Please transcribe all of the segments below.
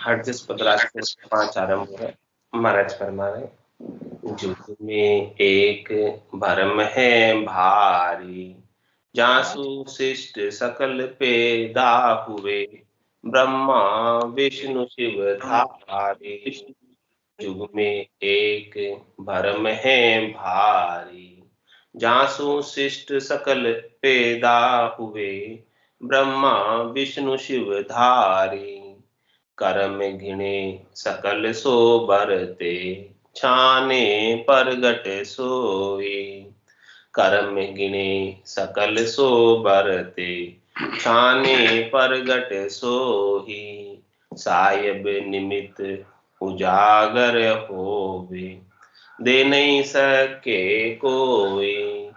हरजिस 15 से 5 आरंभ है। महाराज फरमा रहे, जुग में एक भरम है भारी, जासु शिष्ट सकल पैदा हुए, ब्रह्मा विष्णु शिव धारे। जुग में एक भरम है भारी, जासु शिष्ट सकल पैदा हुए, ब्रह्मा विष्णु शिव धारे। करम गिणे सकल सो बरते, छाने परगट सोई। करम गिणे सकल सो बरते, छाने परगट सोही। सायब निमित उजागर होवे, दे नहीं सके कोई।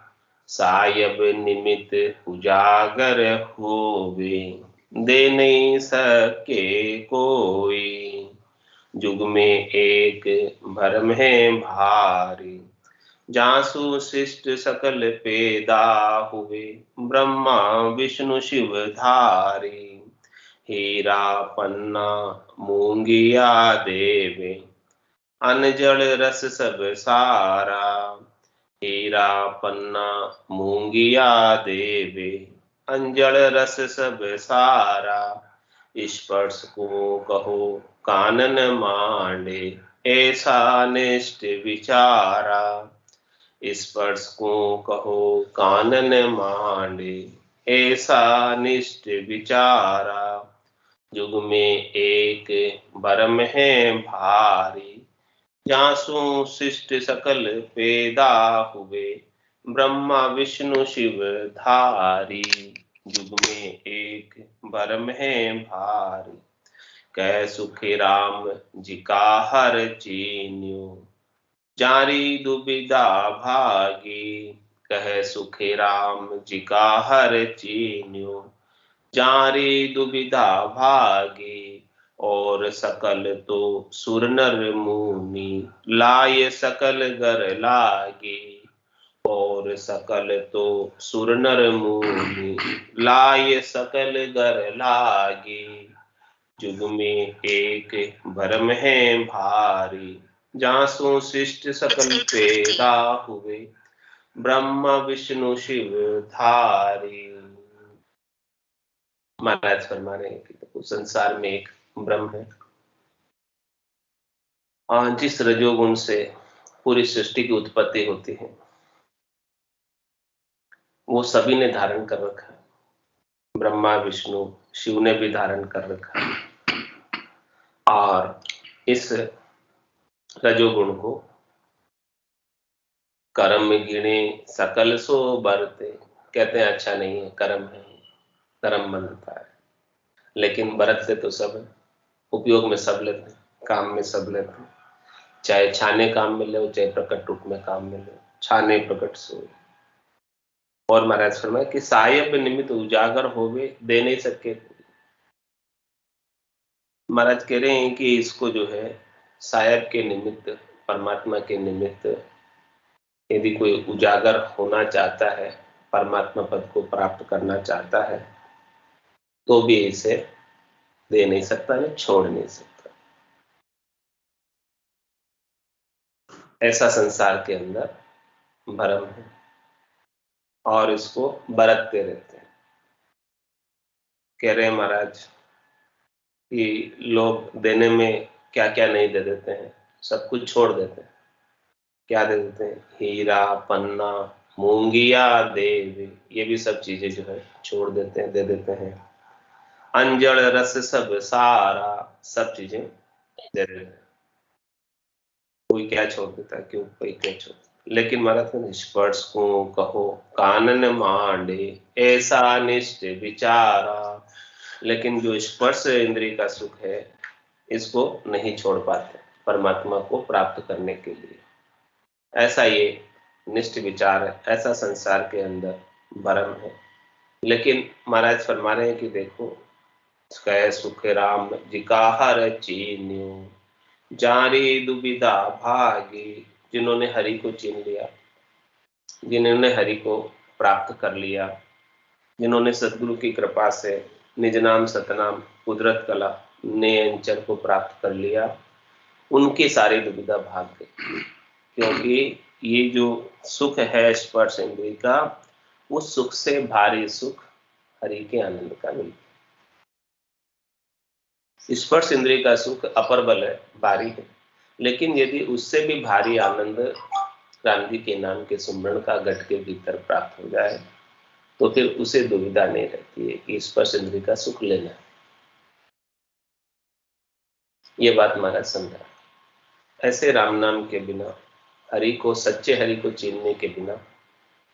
सायब निमित उजागर होवे, दे नहीं सके कोई। जुग में एक भरम है भारी, जासु शिष्ट सकल पैदा हुए, ब्रह्मा विष्णु शिव धारी। हीरा पन्ना मूंगिया देवे, अनजल रस सब सारा। हीरा पन्ना मूंगिया देवे, अंजल रस सब सारा। स्पर्श को कहो कानन मांडे, ऐसा निष्ठ विचारा। स्पर्श को कहो कानन मांडे, ऐसा निष्ठ विचारा। जुग में एक भरम है भारी, जासु शिष्ट सकल पैदा हुए, ब्रह्मा विष्णु शिव धारी। जुग में एक भरम है भारी, कह सुखी राम जी का हर चीन्यो, जारी दुविधा भागी। कह सुखी राम जी का हर चीन्यो, जारी दुविधा भागी। और सकल तो सुर नर मुनि, लाय सकल गर लागी। और सकल तो सुर नर मुनि, लाय सकल गर लागी। जुग में एक भरम है भारी, जासु शिष्ट सकल पैदा हुए, ब्रह्मा विष्णु शिव धारी। महाराज फरमा रहे हैं कि तो संसार में एक ब्रह्म है, और जिस रजोगुण से पूरी सृष्टि की उत्पत्ति होती है, वो सभी ने धारण कर रखा है। ब्रह्मा विष्णु शिव ने भी धारण कर रखा है। और इस रजोगुण को कर्म गिणे सकल सो बरते, कहते हैं अच्छा नहीं है, कर्म है, कर्म बनता है, लेकिन बरतते तो सब है, उपयोग में सब लेते हैं, काम में सब लेते हैं। चाहे छाने काम में ले, चाहे प्रकट रूप में काम में ले, छाने प्रकट सोए। और महाराज फरमाए कि सायब निमित्त उजागर होवे, दे नहीं सके। महाराज कह रहे हैं कि इसको जो है सायब के निमित्त, परमात्मा के निमित्त यदि कोई उजागर होना चाहता है, परमात्मा पद को प्राप्त करना चाहता है, तो भी इसे दे नहीं सकता, नहीं छोड़ नहीं सकता। ऐसा संसार के अंदर भरम है, और इसको बरतते रहते हैं। कह रहे हैं महाराज कि लोग देने में क्या क्या नहीं दे देते हैं, सब कुछ छोड़ देते हैं। क्या दे देते हैं? हीरा पन्ना मूंगिया देव, ये भी सब चीजें जो है छोड़ देते हैं, दे देते हैं। अंजल रस सब सारा, सब चीजें दे देते हैं। कोई क्या छोड़ देता है, क्यों कोई क्या छोड़ देता है। लेकिन महाराज स्पर्श को कहो कानन मांडे, ऐसा निष्ठ विचारा। लेकिन जो स्पर्श इंद्रिय का सुख है, इसको नहीं छोड़ पाते परमात्मा को प्राप्त करने के लिए। ऐसा ये निष्ठ विचार है, ऐसा संसार के अंदर भरम है। लेकिन महाराज फरमा रहे हैं कि देखो, कह सुख राम जी का हर चीन्यो, जारी दुविधा भागी। जिन्होंने हरि को चीन लिया, जिन्होंने हरि को प्राप्त कर लिया, जिन्होंने सदगुरु की कृपा से निज नाम सतनाम कुदरत कला ने अंचल को प्राप्त कर लिया, उनकी सारी दुविधा भाग गई, क्योंकि ये जो सुख है स्पर्श इंद्रिय का, उस सुख से भारी सुख हरि के आनंद का मिलता। स्पर्श इंद्रिय का सुख अपर बल है, भारी है, लेकिन यदि उससे भी भारी आनंद क्रांति के नाम के सुमरण का घट के भीतर प्राप्त हो जाए, तो फिर उसे दुविधा नहीं रहती है कि स्पर्श इंद्रिय का सुख लेना है। ये बात महाराज समझा। ऐसे राम नाम के बिना, हरि को, सच्चे हरि को चीनने के बिना,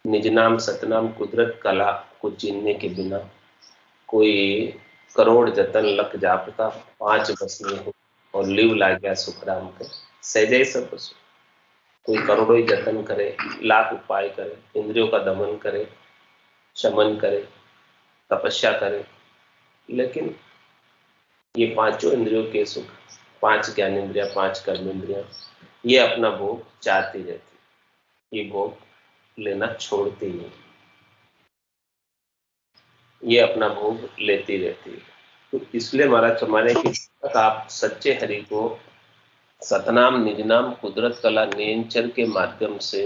निज नाम सतनाम कुदरत कला को चीनने के बिना, कोई करोड़ जतन लख जापता, 5 बस में हो और लिव ला गया सुख राम के, सहजे सब बसो। कोई करोड़ों ही जतन करे, लाख उपाय करे, इंद्रियों का दमन करे, शमन करे, तपस्या करे, लेकिन ये पांचों इंद्रियों के सुख, 5 ज्ञानेंद्रिया, 5 कर्मेंद्रिया, ये अपना भोग चाहती रहती, ये भोग लेना छोड़ती नहीं, ये अपना भोग लेती रहती है। तो इसलिए महाराज फरमाने कि आप सच्चे हरि को सतनाम निजनाम कुदरत कला नियंचन के माध्यम से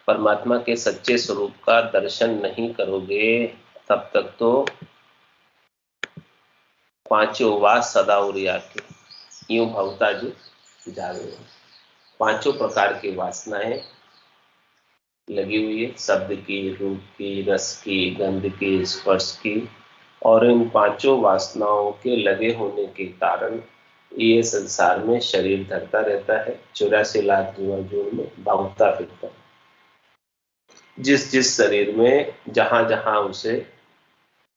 परमात्मा के सच्चे स्वरूप का दर्शन नहीं करोगे, तब तक तो पांचों वास सदा उरिया के यूं भवता जो जावे। पांचों प्रकार की वासनाएं लगी हुई है, शब्द की, रूप की, रस की, गंध की, स्पर्श की, और इन पांचों वासनाओं के लगे होने के कारण ये संसार में शरीर धरता रहता है, 84 लाख जीवन में भागता फिरता है। जिस जिस शरीर में जहां जहां उसे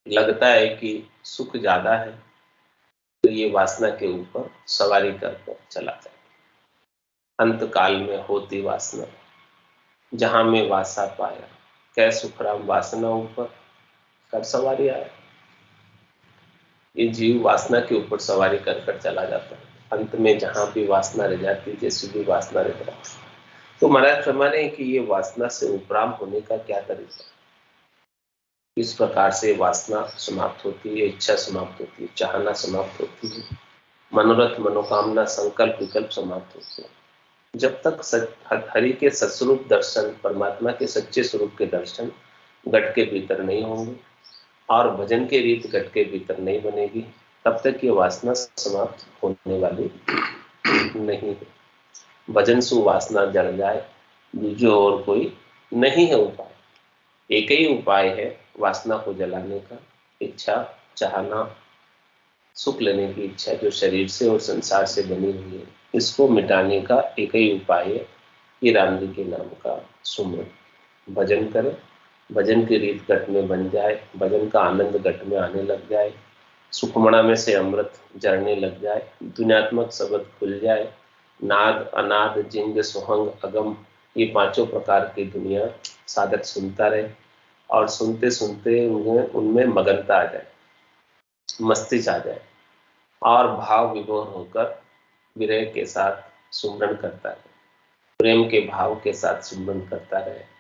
लगता है कि सुख ज्यादा है, तो ये वासना के ऊपर सवारी कर चला जाए। अंत काल में होती वासना, जहां में वासा पाया, कै सुखराम वासना ऊपर कर सवारी आया। ये जीव वासना के ऊपर सवारी कर चला जाता है, अंत में जहां भी वासना रह जाती, जैसी भी वासना रह जाती। तो महाराज फरमाने कि ये वासना से उपराम होने का क्या तरीका, इस प्रकार से वासना समाप्त होती है, इच्छा समाप्त होती है, चाहना समाप्त होती है, मनोरथ मनोकामना संकल्प विकल्प समाप्त होते हैं। जब तक हरि के सत्स्वरूप दर्शन, परमात्मा के सच्चे स्वरूप के दर्शन घट के भीतर नहीं होंगे और भजन के रीत घट के भीतर नहीं बनेगी, तब तक ये वासना समाप्त होने वाली नहीं है। भजन सु वासना जड़ जाए, दूजो और कोई नहीं है उपाय। एक ही उपाय है वासना को जलाने का, इच्छा, चाहना, सुख लेने की इच्छा जो शरीर से और संसार से बनी हुई है, इसको मिटाने का एक ही उपाय है कि राम जी के नाम का सुमरन, भजन करें, भजन की रीत घट में बन जाए, भजन का आनंद घट में आने लग जाए, सुखमणा में से अमृत झरने लग जाए, दुनियात्मक शब्द खुल जाए, नाद अनाद जिंग सुहंग अगम, ये पांचों प्रकार की दुनिया साधक सुनता रहे और सुनते सुनते उनमें मगनता आ जाए, मस्ती आ जाए और भाव विभोर होकर विरह के साथ सुमरन करता रहे, प्रेम के भाव के साथ सुमरन करता रहे।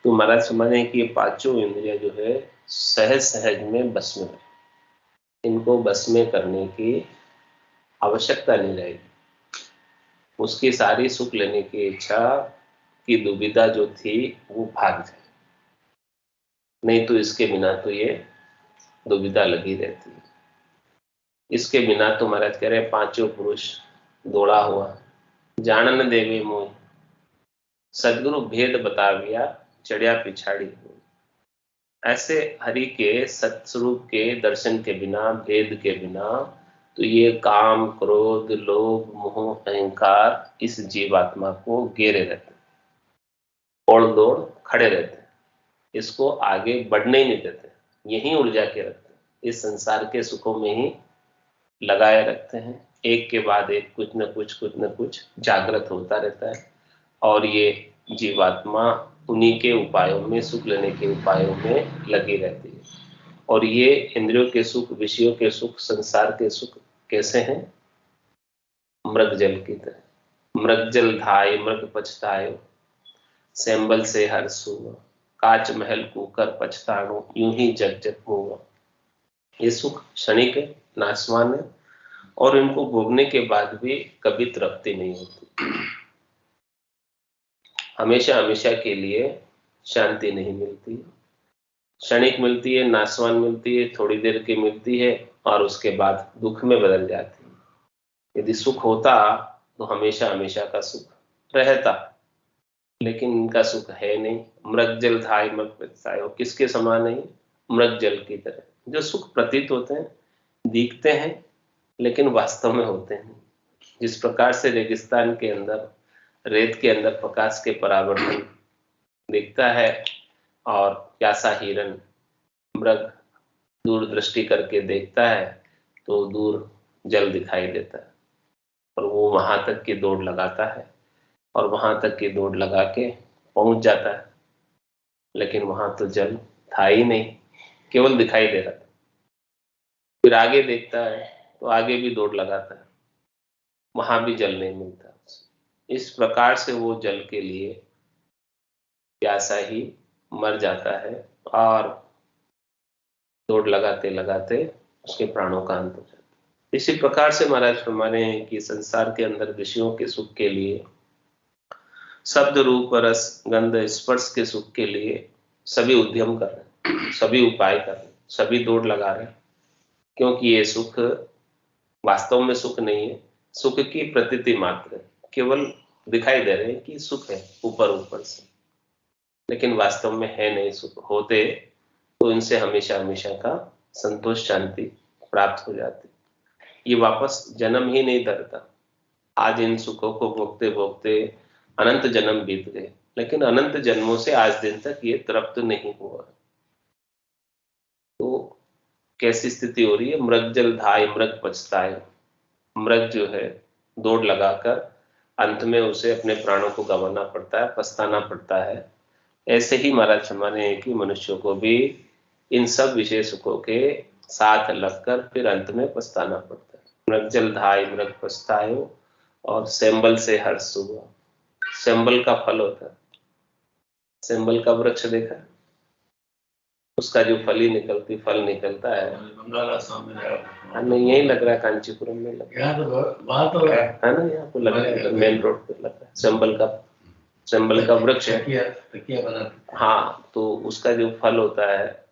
तो महाराज समझे कि ये पांचों इंद्रिया जो है सहज सहज में बस में रहे, इनको बस में करने की आवश्यकता नहीं रहेगी। उसकी सारी सुख लेने की इच्छा की दुविधा जो थी वो भाग जाए, नहीं तो इसके बिना तो ये दुविधा लगी रहती है। इसके बिना तो महाराज कह रहे पांचों पुरुष दौड़ा हुआ जानन देवे मोह, सदगुरु भेद बता गया चढ़िया पिछाड़ी। ऐसे हरि के सत्स्वरूप के दर्शन के बिना, भेद के बिना, तो ये काम, क्रोध, लोभ, मोह, अहंकार इस जीवात्मा को घेरे रहते, ओढ़ दौड़ खड़े रहते, इसको आगे बढ़ने ही नहीं देते, यहीं उलझा के रखते, इस संसार के सुखों में ही लगाए रखते हैं। एक के बाद एक कुछ न कुछ जागृत होता रहता है और ये जीवात्मा उन्हीं के उपायों में, सुख लेने के उपायों में लगी रहती है। और ये इंद्रियों के सुख, विषयों के सुख, संसार के सुख कैसे हैं? मृग जल की तरह। मृग जल धाय मृग पछतायो, सैंबल से हर सुनो, काच महल कूकर पछताणो, यूं ही जग जग हुआ। ये सुख क्षणिक है, नाशवान है, और इनको भोगने के बाद भी कभी तृप्ति नहीं होती, हमेशा हमेशा के लिए शांति नहीं मिलती, क्षणिक मिलती है, नाशवान मिलती है, थोड़ी देर की मिलती है और उसके बाद दुख में बदल जाती है। यदि सुख होता तो हमेशा हमेशा का सुख रहता, लेकिन इनका सुख है नहीं। मृग जल धाय मृग पछताए, और किसके समान है? मृग जल की तरह। जो सुख प्रतीत होते हैं, दिखते हैं, लेकिन वास्तव में होते हैं। जिस प्रकार से रेगिस्तान के अंदर, रेत के अंदर प्रकाश के परावर्तन दिखता है और प्यासा हिरन मृग दूर दृष्टि करके देखता है तो दूर जल दिखाई देता है, और वो वहां तक की दौड़ लगाता है और वहां तक की दौड़ लगा के पहुंच जाता है, लेकिन वहां तो जल था ही नहीं, केवल दिखाई दे रहा था। फिर आगे देखता है तो आगे भी दौड़ लगाता है, वहां भी जल नहीं मिलता। इस प्रकार से वो जल के लिए प्यासा ही मर जाता है और दौड़ लगाते लगाते उसके प्राणों का अंत हो जाता है। इसी प्रकार से महाराज फरमाने हैं कि संसार के अंदर विषयों के सुख के लिए, शब्द रूप रस गंध स्पर्श के सुख के लिए सभी उद्यम कर रहे हैं, सभी उपाय कर रहे हैं, सभी दौड़ लगा रहे हैं, क्योंकि ये सुख वास्तव में सुख नहीं है, सुख की प्रतीति मात्र है, केवल दिखाई दे रहे हैं कि सुख है ऊपर ऊपर से, लेकिन वास्तव में है नहीं। सुख होते तो इनसे हमेशा हमेशा का संतोष शांति प्राप्त हो जाती, ये वापस जन्म ही नहीं धरता। आज इन सुखों को भोगते भोगते अनंत जन्म बीत गए, लेकिन अनंत जन्मों से आज दिन तक ये तृप्त नहीं हुआ। तो कैसी स्थिति हो रही है? मृग जल धाय मृग पछताए, मृग जो है दौड़ लगाकर अंत में उसे अपने प्राणों को गंवाना पड़ता है, पछताना पड़ता है। ऐसे ही महाराज हमारे हैं कि मनुष्यों को भी इन सब विषय सुखों के साथ लगकर फिर अंत में पछताना पड़ता है। मृग जल धाय मृग पछतायो और सेंबल से हर्ष हुआ। सेंबल का फल होता है, सेंबल का वृक्ष देखा, उसका जो फली निकलती फल निकलता है, हमें यही लग रहा है, कांचीपुरम में लग रहा है ना, यहाँ को लग रहा है, मेन रोड पे लग रहा है, सेंबल का वृक्ष है। हाँ, तो उसका जो फल होता है,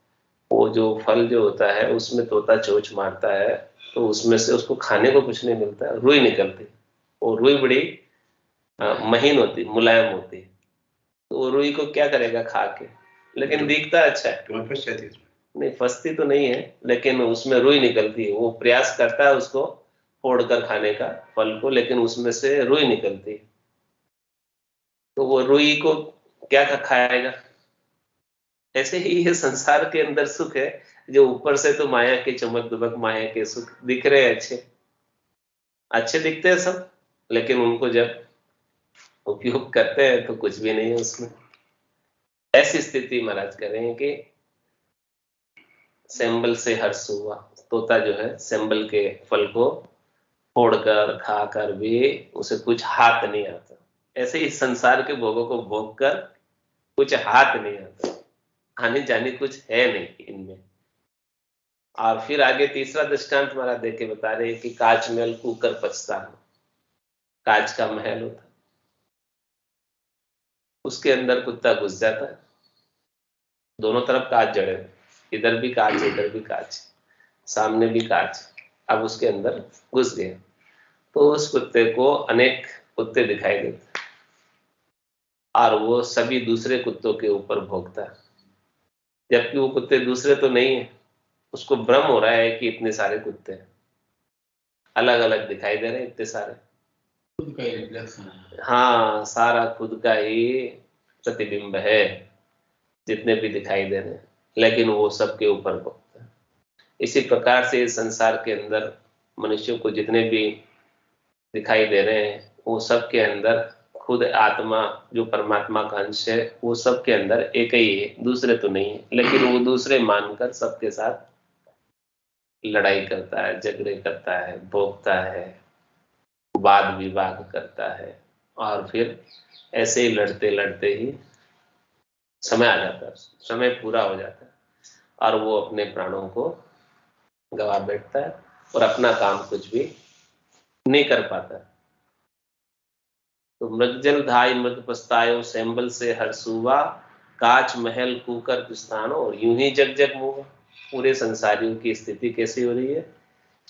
वो जो फल जो होता है उसमें तोता चोंच मारता है, तो उसमें से उसको खाने को कुछ नहीं मिलता है, रुई निकलती, वो रुई बड़ी महीन होती, मुलायम होती, तो वो रुई को क्या करेगा खा के, लेकिन दिखता अच्छा है। नहीं, फंसती तो नहीं है, लेकिन उसमें रुई निकलती है, वो प्रयास करता है उसको फोड़कर खाने का फल को, लेकिन उसमें से रुई निकलती है, तो वो रुई को क्या खाएगा। ऐसे ही ये संसार के अंदर सुख है, जो ऊपर से तो माया के चमक दमक, माया के सुख दिख रहे हैं, अच्छे दिखते हैं सब, लेकिन उनको जब उपयोग करते हैं तो कुछ भी नहीं है उसमें। ऐसी स्थिति महाराज कह रहे हैं कि सेंबल से हर्ष हुआ, तोता जो है सेंबल के फल को फोड़कर खाकर भी उसे कुछ हाथ नहीं आता। ऐसे ही संसार के भोगों को भोग कर कुछ हाथ नहीं आता, आने जाने कुछ है नहीं इनमें। और फिर आगे तीसरा दृष्टांत हमारा देख के बता रहे हैं कि कांच महल कूकर पछताना। कांच का महल होता, उसके अंदर कुत्ता घुस जाता है, दोनों तरफ कांच जड़े, इधर भी कांच इधर भी कांच, सामने भी कांच, अब उसके अंदर घुस गए, तो उस कुत्ते को अनेक कुत्ते दिखाई देते और वो सभी दूसरे कुत्तों के ऊपर भोगता है, जबकि वो कुत्ते दूसरे तो नहीं है। उसको भ्रम हो रहा है कि इतने सारे कुत्ते अलग अलग दिखाई दे रहे हैं, इतने सारे, खुद का ही, हाँ, सारा खुद का ही प्रतिबिंब है, जितने भी दिखाई दे रहे हैं, लेकिन वो सबके ऊपर भोगता है। इसी प्रकार से संसार के अंदर मनुष्यों को जितने भी दिखाई दे रहे हैं, वो सब के अंदर खुद आत्मा जो परमात्मा का अंश है, वो सब के अंदर एक ही है, दूसरे तो नहीं है, लेकिन वो दूसरे मानकर सबके साथ लड़ाई करता है, झगड़े करता है, भोगता है, वाद विवाद करता है, और फिर ऐसे ही लड़ते लड़ते ही समय आ जाता है, समय पूरा हो जाता है और वो अपने प्राणों को गवा बैठता है और अपना काम कुछ भी नहीं कर पाता। तो मृगजल धाय मृग पछतायो, सैंबल से हरसुआ, काच महल कूकर पिस्तानो, और यूं ही जग जग मुआ। पूरे संसारियों की स्थिति कैसी हो रही है?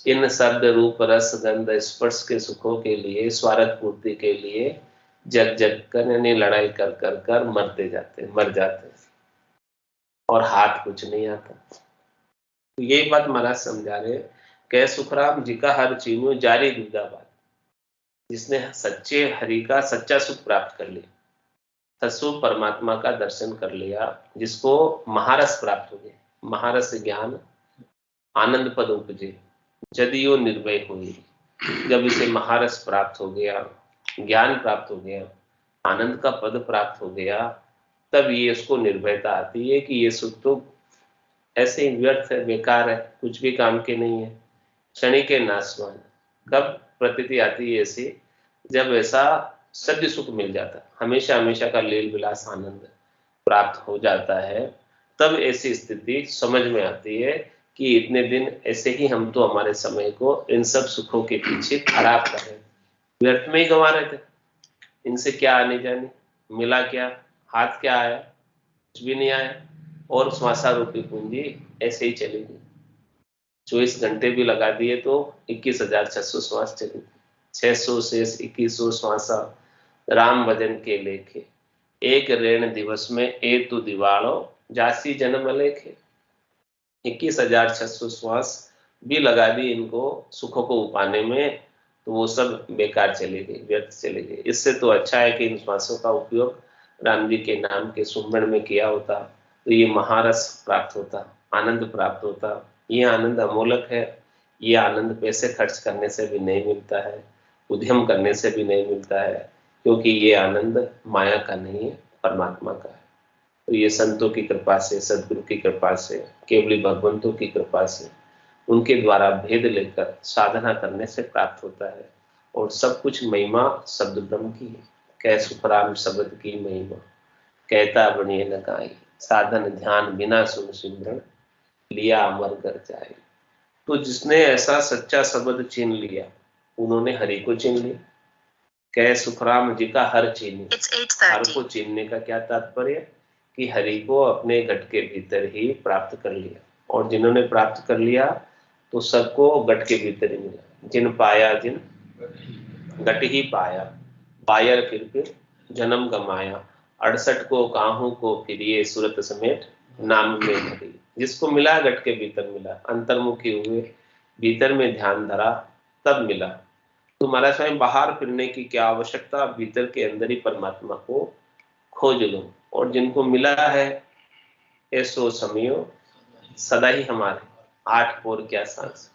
इन शब्द रूप रस गंध स्पर्श के सुखों के लिए, स्वार्थ पूर्ति के लिए जग जग कर यानी लड़ाई कर कर कर मरते जाते, मर जाते, और हाथ कुछ नहीं आता। तो यही बात महाराज समझा रहे, कह सुखराम जी का हर चीनों जारी दूधा बात। जिसने सच्चे हरि का सच्चा सुख प्राप्त कर लिया, सत्सु परमात्मा का दर्शन कर लिया, जिसको महारस प्राप्त हो गया, महारस ज्ञान आनंद पद उपजे, जदियो निर्भय हुई। जब इसे महारस प्राप्त हो गया, ज्ञान प्राप्त हो गया, आनंद का पद प्राप्त हो गया, तब ये उसको निर्भयता आती है कि ये सुख तो ऐसे ही व्यर्थ है, बेकार है, कुछ भी काम के नहीं है, क्षणिक के नाशवान। कब प्रतीति आती है ऐसी? जब ऐसा सद्य सुख मिल जाता, हमेशा हमेशा का लील विलास आनंद प्राप्त हो जाता है, तब ऐसी स्थिति समझ में आती है कि इतने दिन ऐसे ही हम तो हमारे समय को इन सब सुखों के पीछे खराब कर रहे थे, व्यर्थ में ही गंवा रहे थे। इनसे क्या आने जाने, मिला क्या, हाथ क्या आया, कुछ भी नहीं आया, और श्वासा रूपी पूंजी ऐसे ही चलेगी। 24 घंटे भी लगा दिए तो 21,600 श्वास चलेगी। 600 से 2100 श्वासा राम भजन के लेखे, एक ऋण दिवस में ए तू दिवाड़ो, जासी जन्म लेखे। 21,600 श्वास भी लगा दी इनको सुखों को पाने में, तो वो सब बेकार चले गए, व्यर्थ चले गए। इससे तो अच्छा है कि इन श्वासों का उपयोग राम जी के नाम के सुमरण में किया होता, तो ये महारस प्राप्त होता, आनंद प्राप्त होता। ये आनंद अमोलक है, ये आनंद पैसे खर्च करने से भी नहीं मिलता है, उद्यम करने से भी नहीं मिलता है, क्योंकि ये आनंद माया का नहीं है, परमात्मा का है। तो ये संतों की कृपा से, सदगुरु की कृपा से, केवली भगवंतों की कृपा से, उनके द्वारा भेद लेकर साधना करने से प्राप्त होता है। और सब कुछ महिमा शब्द ब्रह्म की है। कह सुखराम शब्द की महिमा, कहता बनिए न गाई, साधन ध्यान बिना सुन सिमरन, लिया अमर कर जाए। तो जिसने ऐसा सच्चा शब्द छीन लिया, उन्होंने हरि को छीन लिया। कह सुखराम जी का हर छीने, हर को छीनने का क्या तात्पर्य? कि हरि को अपने घट के भीतर ही प्राप्त कर लिया, और जिन्होंने प्राप्त कर लिया तो सबको घट के भीतर ही मिला। जिन पाया जिन घट ही पाया, पायर फिर जन्म गमाया, 68 को काहू को फिरिए सूरत समेत, नाम में हरि। जिसको मिला घट के भीतर मिला, अंतर्मुखी हुए, भीतर में ध्यान धरा, तब मिला। तो महाराज स्वामी बाहर फिरने की क्या आवश्यकता, भीतर के अंदर ही परमात्मा को खोज लो। और जिनको मिला है ऐसो समयो सदा ही हमारे, 8 पौर क्या सांस,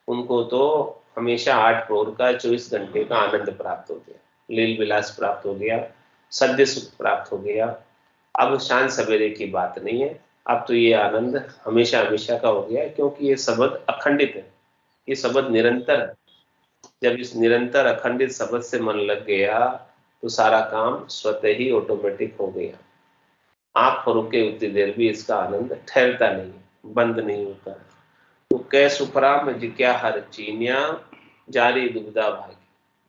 उनको तो हमेशा 8 पौर का 24 घंटे का आनंद प्राप्त हो गया, लील विलास प्राप्त हो गया, सद्य सुख प्राप्त हो गया। अब शान सवेरे की बात नहीं है, अब तो ये आनंद हमेशा हमेशा का हो गया, क्योंकि ये शब्द अखंडित है, ये शब्द निरंतर है। जब इस निरंतर अखंडित शब्द से मन लग गया तो सारा काम स्वतः ही ऑटोमेटिक हो गया। आंख फरोके उतनी देर भी इसका आनंद ठहरता नहीं, बंद नहीं होता। तो कै सुखराम जी क्या हर चीनिया, जारी दुविधा भागी।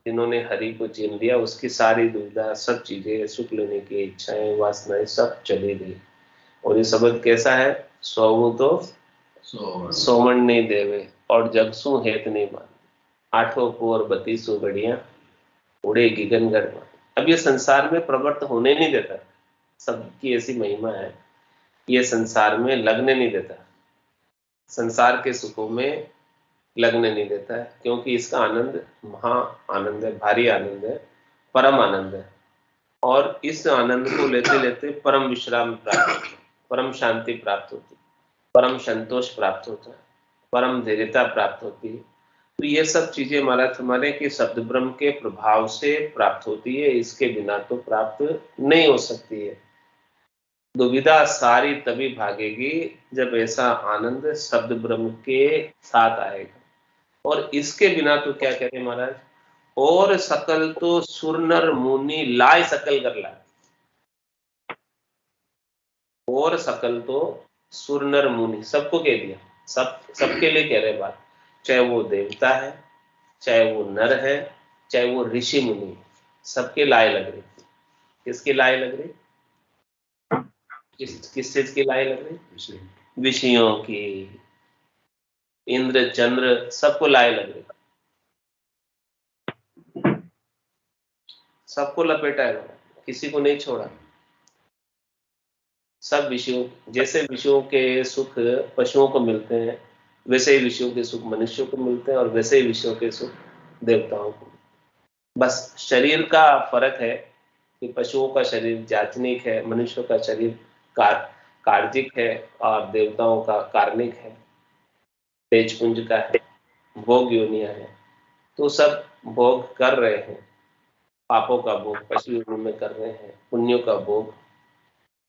जिन्होंने हरि को चीन लिया, उसकी सारी दुविधा, सब चीजें, सुख लेने की इच्छाएं, वासनाएं सब चली गई। और ये शब्द कैसा है? सोऊ तो सोमन नहीं देवे, और जगसू हेत नहीं मान, 8 पोर 32 घड़ियां उड़े गिगन गढ़। अब ये संसार में प्रवृत्त होने नहीं देता, सबकी ऐसी महिमा है, ये संसार में लगने नहीं देता, संसार के सुखों में लगने नहीं देता है, क्योंकि इसका आनंद महा आनंद है, भारी आनंद है, परम आनंद है। और इस आनंद को लेते लेते परम विश्राम प्राप्त होता है, परम शांति प्राप्त होती है, परम संतोष प्राप्त होता है, परम धैर्यता प्राप्त होती है। तो ये सब चीजें महाराज हमारे कि शब्द ब्रह्म के प्रभाव से प्राप्त होती है, इसके बिना तो प्राप्त नहीं हो सकती है। दुविधा सारी तभी भागेगी जब ऐसा आनंद शब्द ब्रह्म के साथ आएगा। और इसके बिना तो क्या कहते हैं महाराज, और सकल तो सुर नर मुनि लाय सकल कर ला, और सकल तो सुर नर मुनि, सबको कह दिया, सबके लिए कह रहे बात, चाहे वो देवता है, चाहे वो नर है, चाहे वो ऋषि मुनि, सबके लाए लग रही। किसकी लाए लग रही? किस चीज की लाए लग रही? विषयों की। इंद्र चंद्र सबको लाए लग रही, सबको लपेटा है, किसी को नहीं छोड़ा। सब विषयों, जैसे विषयों के सुख पशुओं को मिलते हैं, वैसे ही विषयों के सुख मनुष्यों को मिलते हैं, और वैसे ही विषयों के सुख देवताओं को। बस शरीर का फर्क है कि पशुओं का शरीर जाचनिक है, मनुष्यों का शरीर कार कार्जिक है, और देवताओं का कार्मिक है, तेजपुंज का है, भोग योनिया है। तो सब भोग कर रहे हैं, पापों का भोग पशु योनि में कर रहे हैं, पुण्यों का भोग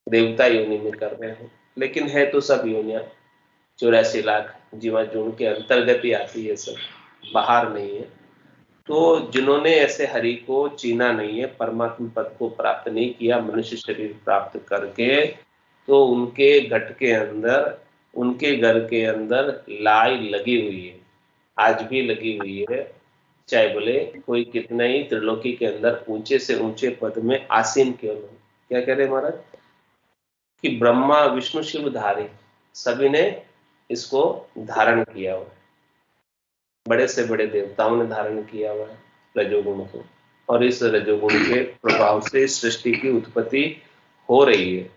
देवता योनि में कर रहे हैं। लेकिन है तो सब योनिया 84 लाख जीवा जून के अंतर्गत ही आती है, सब बाहर नहीं है। तो जिन्होंने ऐसे हरि को चीना नहीं है, परमात्मा पद को प्राप्त नहीं किया मनुष्य शरीर प्राप्त करके, तो उनके घट के अंदर, उनके घर के अंदर लाई लगी हुई है, आज भी लगी हुई है। चाहे बोले कोई कितना ही त्रिलोकी के अंदर ऊंचे से ऊंचे पद में आसीन क्यों न हो। क्या कह रहे महाराज कि ब्रह्मा विष्णु शिव धारी सभी ने इसको धारण किया हुआ है। बड़े से बड़े देवताओं ने धारण किया हुआ है रजोगुण को, और इस रजोगुण के प्रभाव से सृष्टि की उत्पत्ति हो रही है।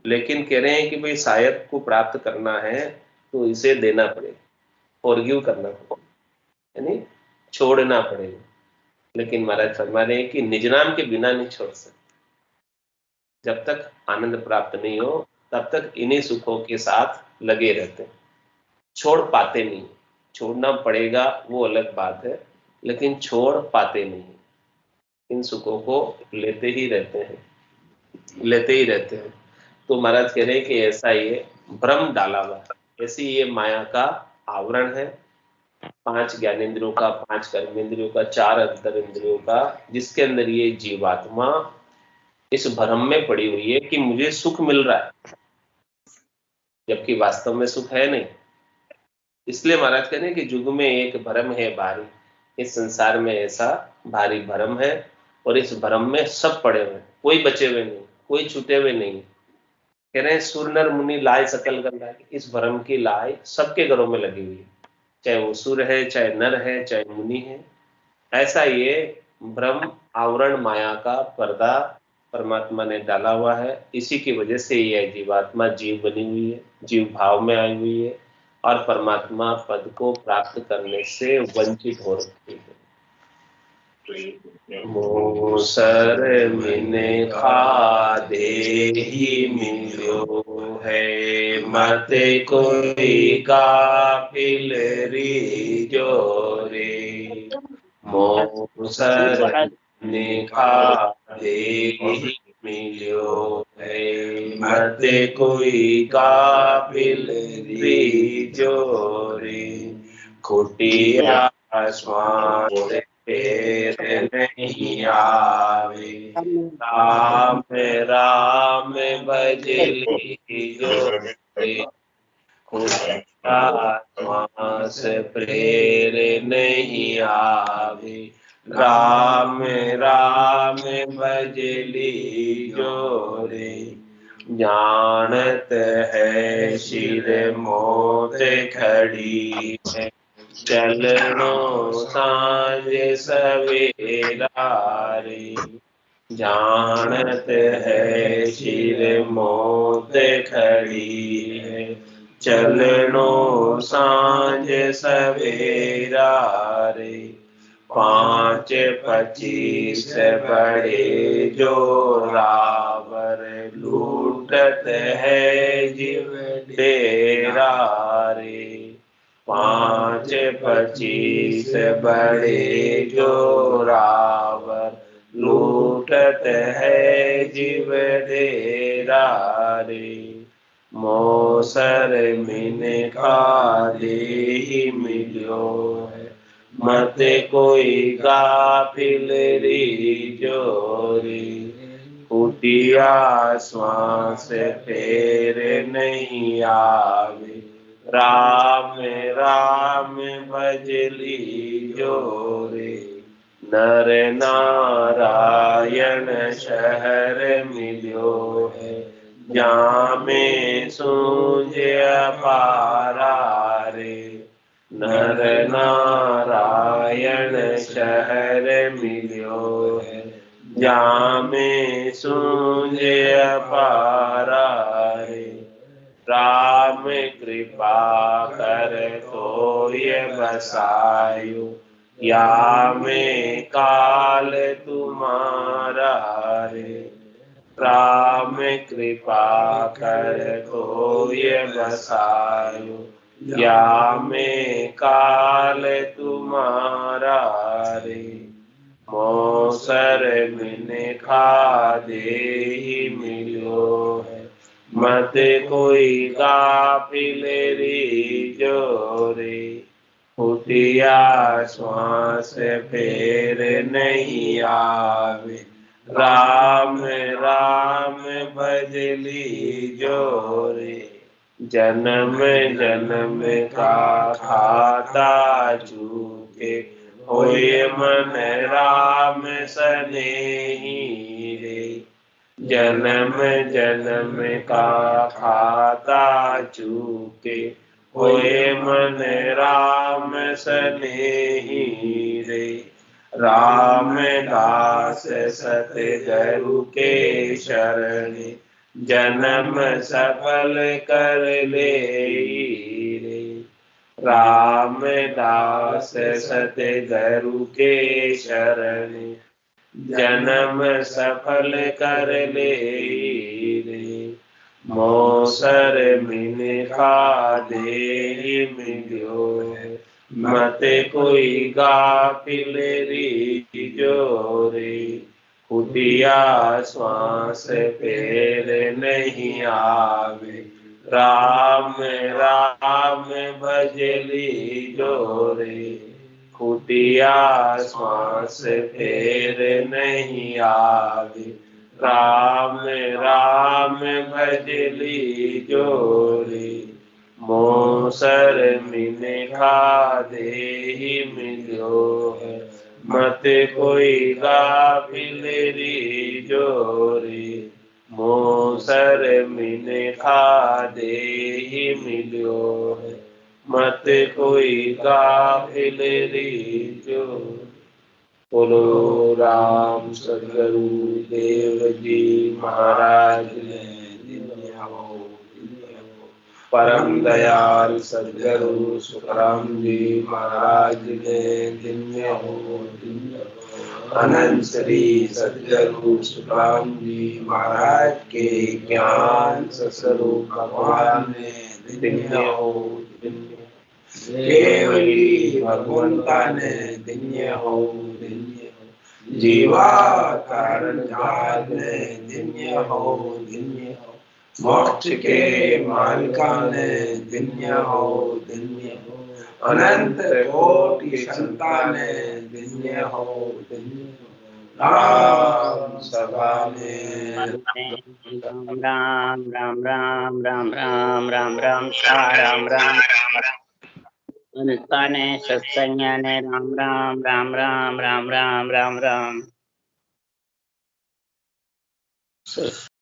लेकिन कह रहे हैं कि भाई सायक को प्राप्त करना है तो इसे देना पड़ेगा, फॉरगिव करना पड़ेगा, यानी छोड़ना पड़ेगा। लेकिन महाराज फरमा रहे हैं कि निज नाम के बिना नहीं छोड़ सकते। जब तक आनंद प्राप्त नहीं हो तब तक इन्हीं सुखों के साथ लगे रहते हैं, छोड़ पाते नहीं। छोड़ना पड़ेगा वो अलग बात है, लेकिन छोड़ पाते नहीं। इन सुखों को लेते ही रहते हैं, लेते ही रहते हैं। तो महाराज कह रहे हैं कि ऐसा ये भ्रम डाला हुआ है, ऐसी ये माया का आवरण है, 5 ज्ञानेंद्रियों का, 5 कर्मेंद्रियों का, 4 अंतर इंद्रियों का, जिसके अंदर ये जीवात्मा इस भ्रम में पड़ी हुई है कि मुझे सुख मिल रहा है, जबकि वास्तव में सुख है नहीं। इसलिए महाराज कह रहे हैं कि युग में एक भ्रम है भारी, इस संसार में ऐसा भारी भ्रम है, और इस भ्रम में सब पड़े हुए, कोई बचे हुए नहीं, कोई छूटे हुए नहीं। कह रहे हैं सुर नर मुनि लाए सकल गण लाए, इस भ्रम की लाई सबके घरों में लगी हुई है, चाहे वो सुर है, चाहे नर है, चाहे मुनि है। ऐसा ये भ्रम आवरण माया का पर्दा परमात्मा ने डाला हुआ है। इसी की वजह से यह जीवात्मा जीव बनी हुई है, जीव भाव में आई हुई है, और परमात्मा पद को प्राप्त करने से वंचित हो रखी है। मोसर मिने खादे ही मिलो है, मत कोई गाफिल रीजो रे। मोसर मिने खादे ही मिलो है, मत कोई गाफिल रीजो रे। खुटिया स्वान फेर नहीं आवे, राम राम भजली जो श्वास प्रेर नहीं आवे, राम राम भजली जोरे। जानत है शिर मोत खड़ी है, चलनो सांझ सवेरा रे। जानत है शिर मोत खड़ी है, चलनो सांझ सवेरा रे। 5 25 बड़े जोरावर, लूटत है जीव डेरा रे। 5 25 बड़े जोरावर, लूटत है जीव डेरा रे। मोसर मिन खादे ही मिलो है, मत कोई गाफिल रीजो रे। कुटिया श्वास फेर नहीं आवे, राम राम भजली जोरे, नर नारायण शहर मिल्यो है, जामे सूझ अपारा रे। नर नारायण शहर मिल्यो है, जामे सूझ अपारा रे। राम कृपा कर तोय बसायो, या में काल तुम्हारा रे। राम कृपा कर तोय बसायो, या में काल तुम्हारा रे। मौसर मिनखा देहि मिल्यो है, मत कोई गाफिल रीजो रे। फुटिया श्वास फेर नहीं आवे, राम राम भजली जोरे। जन्म जन्म का खाता चूके, होए मन राम सनेही रे। जन्म जन्म का खाता चूके, होए मन राम सनेही रे। राम दास सतगुरु के शरणे, जन्म सफल कर ले रे। राम दास सतगुरु के शरणे, जन्म सफल कर ले रे। मौसर मिनखा देहि मिल्यो है, मत कोई गाफिल रीजो रे। फुटिया श्वास फेर नहीं आवे, राम राम भजली जोरे। फुटिया श्वास फेर नहीं आवे, राम राम भजली जोरे। मौसर मिनखा देहि मिल्यो है, मत कोई गाफिल रीजो रे। मौसर मिनखा देहि मिल्यो है, मत कोई गाफिल रीजो। बोलो राम सदगुरु देव जी महाराज ने दिव्य हो। परम दयाल सदगुरु सुखराम जी महाराज ने दिव्य हो। अनंत श्री सदगुरु सुखराम जी महाराज के ज्ञान स्वरूप भगवान ने दिव्य हो। केवली भगवंता ने दिव्य हो। जीवा कारण जाल ने दिव्य हो। मोक्ष के मालिका ने दिव्य हो। अनंत कोटि संतान ने दिव्य हो। राम सभा में राम राम राम राम राम राम राम राम राम राम ने सत्संग ने राम राम राम राम राम राम राम राम।